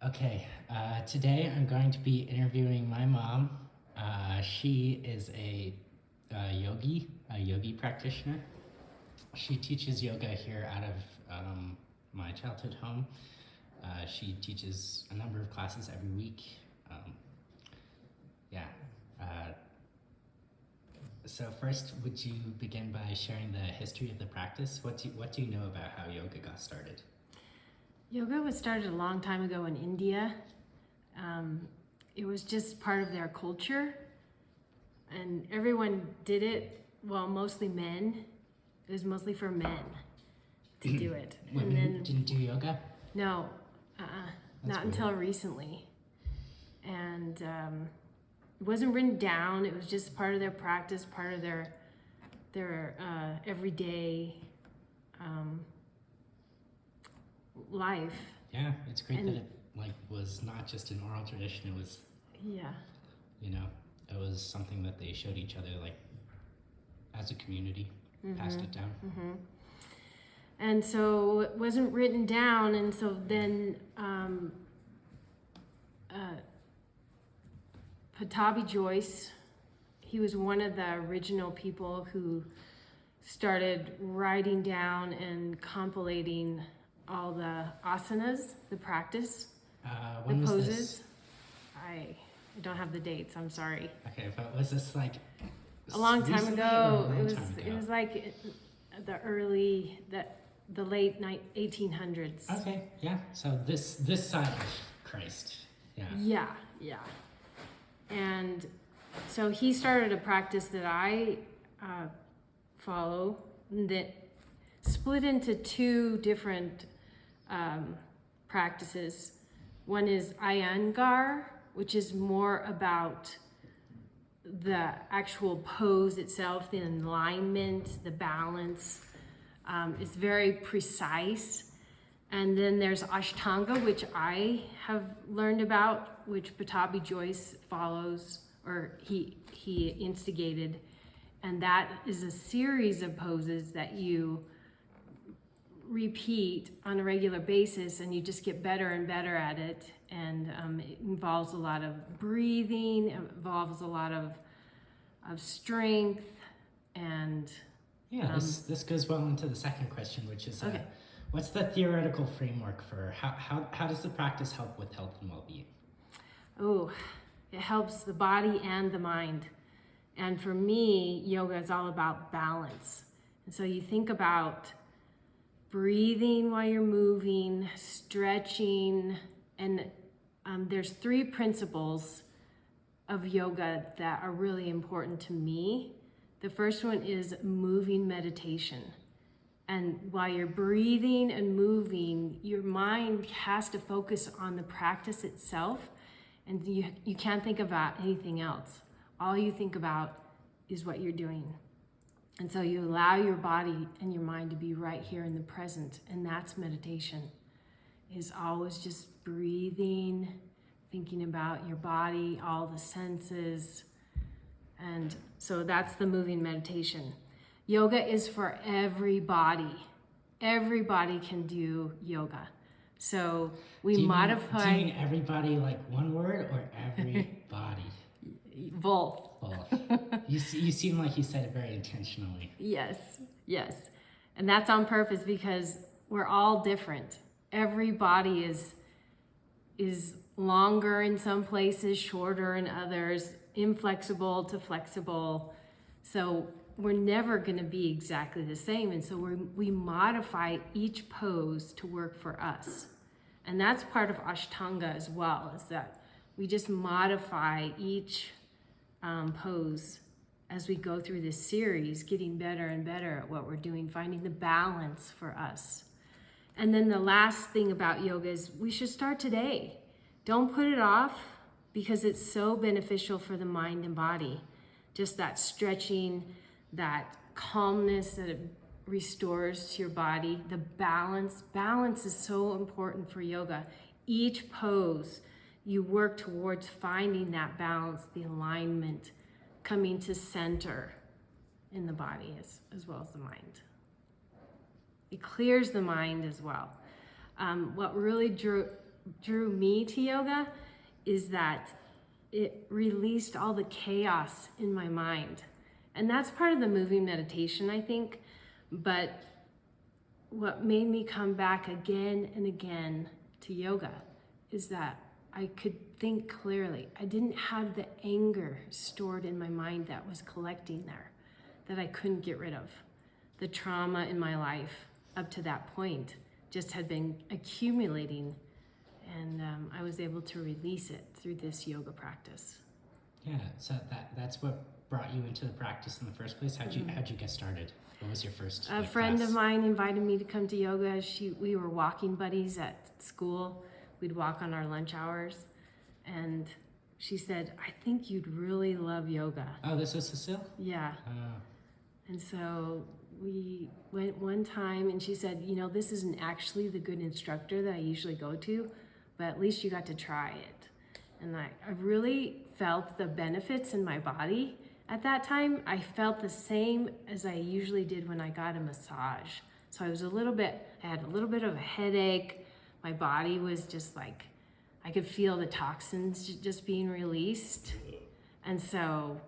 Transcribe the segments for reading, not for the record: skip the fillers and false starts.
Okay, today I'm going to be interviewing my mom. She is a yogi practitioner. She teaches yoga here out of my childhood home. She teaches a number of classes every week. Um, yeah. Uh, so first, would you begin by sharing the history of the practice? What do you know about how yoga got started? Yoga was started a long time ago in India. It was just part of their culture, and everyone did it. Well, mostly men. It was mostly for men to do it. Women didn't do yoga? No, not weird. until recently. And it wasn't written down. It was just part of their practice, part of their everyday life. Yeah, it's great that it was not just an oral tradition. It was, Yeah. it was something that they showed each other as a community, passed it down. Mm-hmm. And so it wasn't written down, and so then Pattabhi Jois, he was one of the original people who started writing down and compilating all the asanas, the practice, the When was poses. this? I don't have the dates. I'm sorry. Okay, but was this A long time recently or ago. a long It was. time ago? It was like the late 1800s. Okay, yeah. So this side of Christ. Yeah. Yeah. And so he started a practice that I follow that split into two different practices. One is Iyengar, which is more about the actual pose itself, the alignment, the balance. It's very precise. And then there's Ashtanga, which I have learned about, which Pattabhi Jois follows, or he instigated. And that is a series of poses that you repeat on a regular basis, and you just get better and better at it. And it involves a lot of breathing, it involves a lot of strength, and Yeah, this goes well into the second question, which is Okay. what's the theoretical framework for how does the practice help with health and well-being? oh, it helps the body and the mind. And for me, yoga is all about balance. And so you think about breathing while you're moving, stretching, and there's three principles of yoga that are really important to me. The first one is moving meditation. And while you're breathing and moving, your mind has to focus on the practice itself, and you can't think about anything else. All you think about is what you're doing. And so you allow your body and your mind to be right here in the present, and that's meditation. Is always just breathing, thinking about your body, all the senses. And so that's the moving meditation. Yoga is for everybody. Everybody can do yoga. So we modify. Do you mean everybody like one word or everybody? Both. Both. You seem like you said it very intentionally. Yes. And that's on purpose because we're all different. Every body is longer in some places, shorter in others, inflexible to flexible. So we're never going to be exactly the same. And so we modify each pose to work for us. And that's part of Ashtanga as well, is that we just modify each pose as we go through this series, getting better and better at what we're doing, finding the balance for us. And then the last thing about yoga is we should start today. Don't put it off because it's so beneficial for the mind and body. Just that stretching, that calmness that it restores to your body, the balance. Balance is so important for yoga. Each pose, you work towards finding that balance, the alignment, coming to center in the body as well as the mind. It clears the mind as well. What really drew me to yoga is that it released all the chaos in my mind. And that's part of the moving meditation, I think. But what made me come back again and again to yoga is that I could think clearly. I didn't have the anger stored in my mind that was collecting there, that I couldn't get rid of. The trauma in my life up to that point just had been accumulating, and I was able to release it through this yoga practice. Yeah, so that's what brought you into the practice in the first place. How'd you get started? What was your first A friend class? of mine invited me to come to yoga. We were walking buddies at school. We'd walk on our lunch hours, and she said, "I think you'd really love yoga." Oh, this was Cecile? Yeah. Oh. And so we went one time, and she said, this isn't actually the good instructor that I usually go to, but at least you got to try it. And I really felt the benefits in my body. At that time, I felt the same as I usually did when I got a massage. So I had a little bit of a headache. My body was just like, I could feel the toxins just being released. And so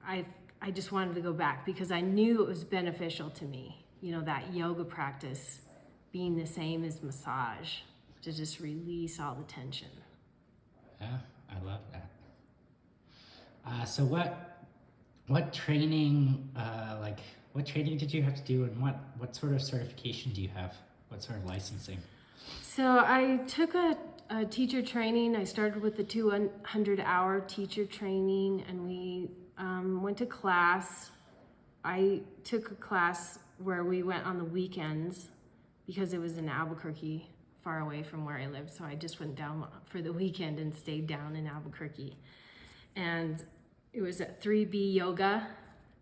I just wanted to go back because I knew it was beneficial to me. That yoga practice being the same as massage, to just release all the tension. Yeah, I love that. So what training, what training did you have to do, and what sort of certification do you have? What sort of licensing? So I took a teacher training. I started with the 200-hour teacher training, and we went to class. I took a class where we went on the weekends because it was in Albuquerque, far away from where I lived. So I just went down for the weekend and stayed down in Albuquerque. And it was at 3B Yoga,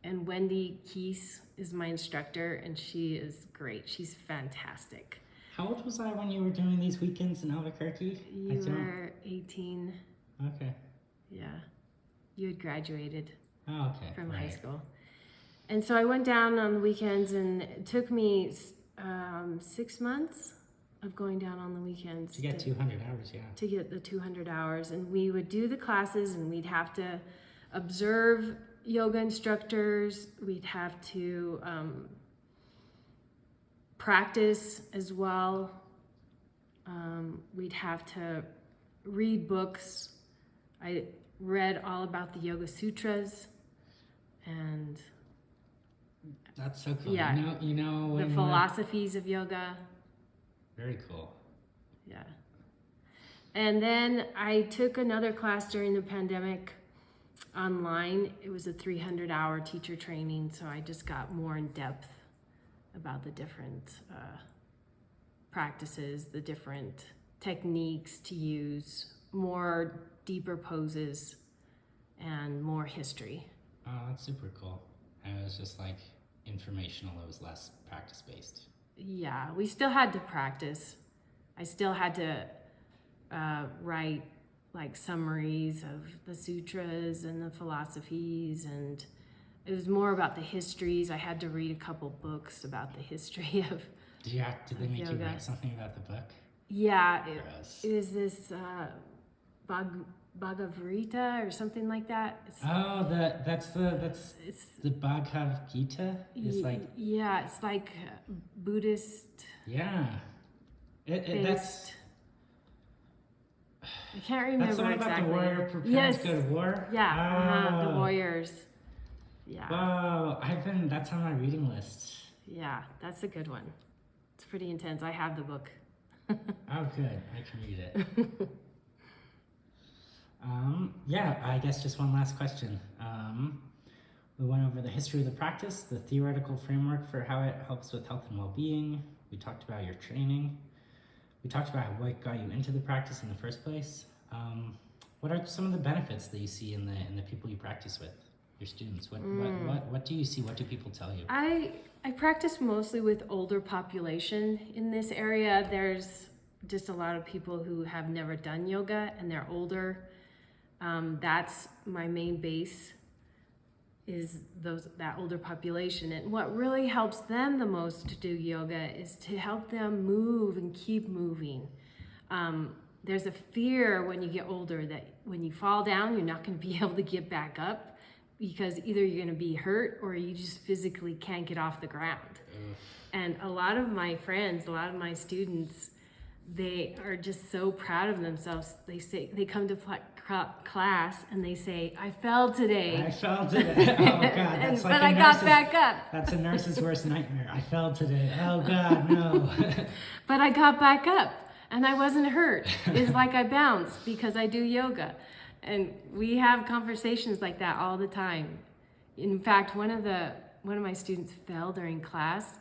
and Wendy Keese is my instructor, and she is great. She's fantastic. How old was I when you were doing these weekends in Albuquerque? You were 18. Okay. Yeah. You had graduated Oh, okay. from right. high school. And so I went down on the weekends, and it took me 6 months of going down on the weekends. To get 200 hours, yeah. To get the 200 hours. And we would do the classes, and we'd have to observe yoga instructors. We'd have to practice as well. We'd have to read books. I read all about the Yoga Sutras, and That's so cool. Yeah. You know the when, philosophies of yoga. very cool. Yeah. And then I took another class during the pandemic online. It was a 300-hour teacher training, so I just got more in depth about the different practices, the different techniques to use, more deeper poses, and more history. Oh, that's super cool. And it was just like informational. It was less practice based. Yeah, we still had to practice. I still had to write like summaries of the sutras and the philosophies, and it was more about the histories. I had to read a couple books about the history of Did they make you yoga. write something about the book? Yeah, Gross. it was this Bhagavad-gita or something like that. Oh, that's It's the Bhagavad Gita. It's like yeah, it's like Buddhist yeah. That's based. I can't remember that's the one exactly. about the warrior preparing Yes. to go to war. Yeah, the Oh. warriors. Yeah, Wow, that's on my reading list. yeah, that's a good one. It's pretty intense. I have the book. Oh, good. I can read it. Yeah, I guess just one last question. We went over the history of the practice, the theoretical framework for how it helps with health and well-being. We talked about your training. We talked about what got you into the practice in the first place. What are some of the benefits that you see in the people you practice with, your students? What do you see? What do people tell you? I practice mostly with older population in this area. There's just a lot of people who have never done yoga and they're older. That's my main base, is that older population. And what really helps them the most to do yoga is to help them move and keep moving. There's a fear when you get older that when you fall down, you're not going to be able to get back up because either you're going to be hurt or you just physically can't get off the ground. And a lot of my friends, a lot of my students, they are just so proud of themselves. They say they come to class and they say, "I fell today." I fell today. Oh God, that's like but a I got nurse's- back up. That's a nurse's worst nightmare. I fell today. Oh God, no. But I got back up and I wasn't hurt. It's like I bounced because I do yoga. And we have conversations like that all the time. In fact, one of my students fell during class.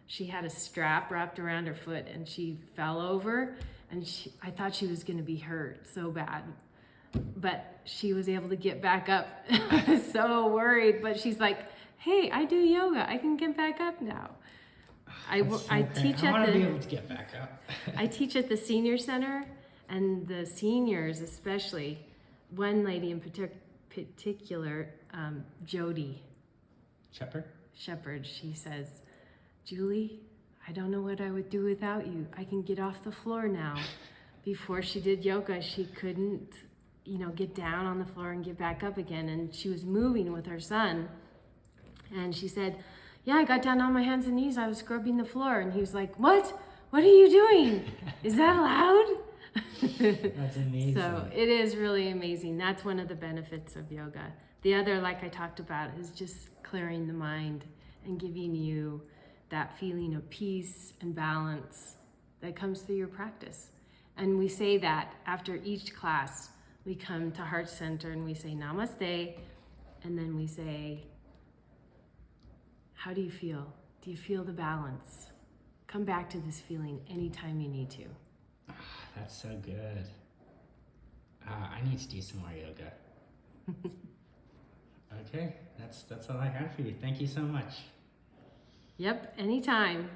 She had a strap wrapped around her foot and she fell over, and I thought she was going to be hurt so bad. But she was able to get back up. I was so worried, but she's like, "Hey, I do yoga. I can get back up now." I teach I want to be at able to get back up. I teach at the senior center, and the seniors, especially one lady in particular, Jody Shepherd, she says, "Julie, I don't know what I would do without you. I can get off the floor now." Before she did yoga, she couldn't, get down on the floor and get back up again. And she was moving with her son. And she said, "Yeah, I got down on my hands and knees. I was scrubbing the floor." And he was like, "What? What are you doing? Is that allowed?" That's amazing. So it is really amazing. That's one of the benefits of yoga. The other, like I talked about, is just clearing the mind and giving you that feeling of peace and balance that comes through your practice. And we say that after each class. We come to Heart Center and we say namaste, and then we say, "How do you feel? Do you feel the balance?" Come back to this feeling anytime you need to. That's so good. I need to do some more yoga. Okay, that's all I have for you. Thank you so much. Yep, anytime.